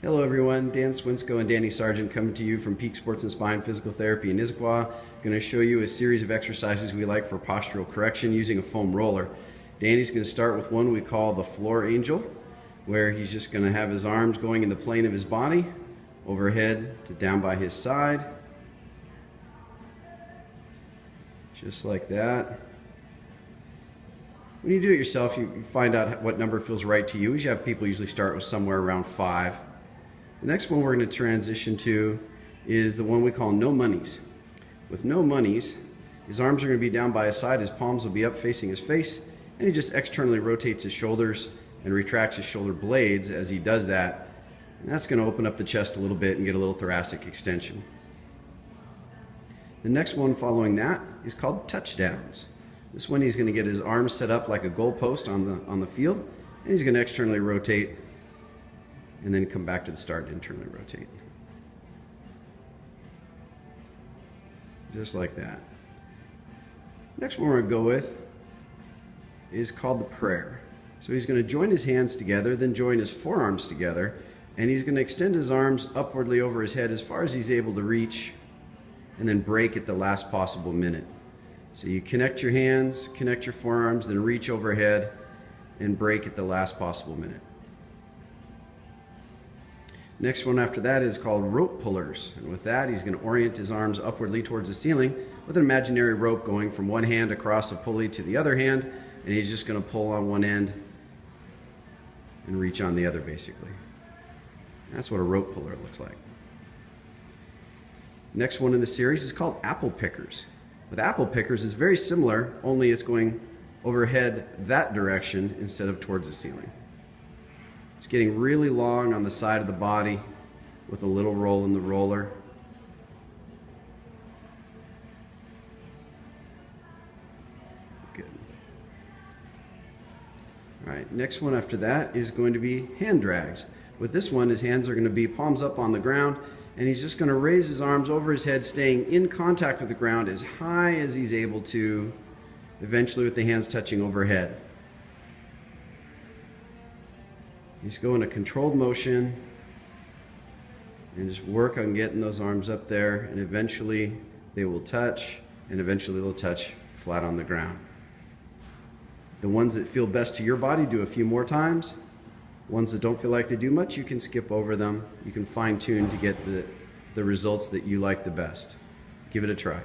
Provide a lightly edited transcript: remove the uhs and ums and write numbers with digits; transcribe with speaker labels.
Speaker 1: Hello everyone, Dan Swinscoe and Danny Sargent coming to you from Peak Sports and Spine Physical Therapy in Issaquah. Going to show you a series of exercises we like for postural correction using a foam roller. Danny's going to start with one we call the floor angel, where he's just going to have his arms going in the plane of his body, overhead to down by his side. Just like that. When you do it yourself, you find out what number feels right to you. You have people usually start with somewhere around 5. The next one we're going to transition to is the one we call no monies. With no monies, his arms are going to be down by his side, his palms will be up facing his face, and he just externally rotates his shoulders and retracts his shoulder blades as he does that. And that's going to open up the chest a little bit and get a little thoracic extension. The next one following that is called touchdowns. This one he's going to get his arms set up like a goal post on the field, and he's going to externally rotate and then come back to the start and internally rotate. Just like that. Next one we're going to go with is called the prayer. So he's going to join his hands together, then join his forearms together, and he's going to extend his arms upwardly over his head as far as he's able to reach, and then break at the last possible minute. So you connect your hands, connect your forearms, then reach overhead and break at the last possible minute. Next one after that is called rope pullers. And with that, he's going to orient his arms upwardly towards the ceiling with an imaginary rope going from one hand across a pulley to the other hand, and he's just going to pull on one end and reach on the other, basically. That's what a rope puller looks like. Next one in the series is called apple pickers. With apple pickers, it's very similar, only it's going overhead that direction instead of towards the ceiling. It's getting really long on the side of the body with a little roll in the roller. Good. All right, next one after that is going to be hand drags. With this one, his hands are going to be palms up on the ground, and he's just going to raise his arms over his head, staying in contact with the ground as high as he's able to, eventually with the hands touching overhead. Just go in a controlled motion and just work on getting those arms up there, and eventually they will touch, and eventually they'll touch flat on the ground. The ones that feel best to your body, do a few more times. Ones that don't feel like they do much, you can skip over them. You can fine tune to get the results that you like the best. Give it a try.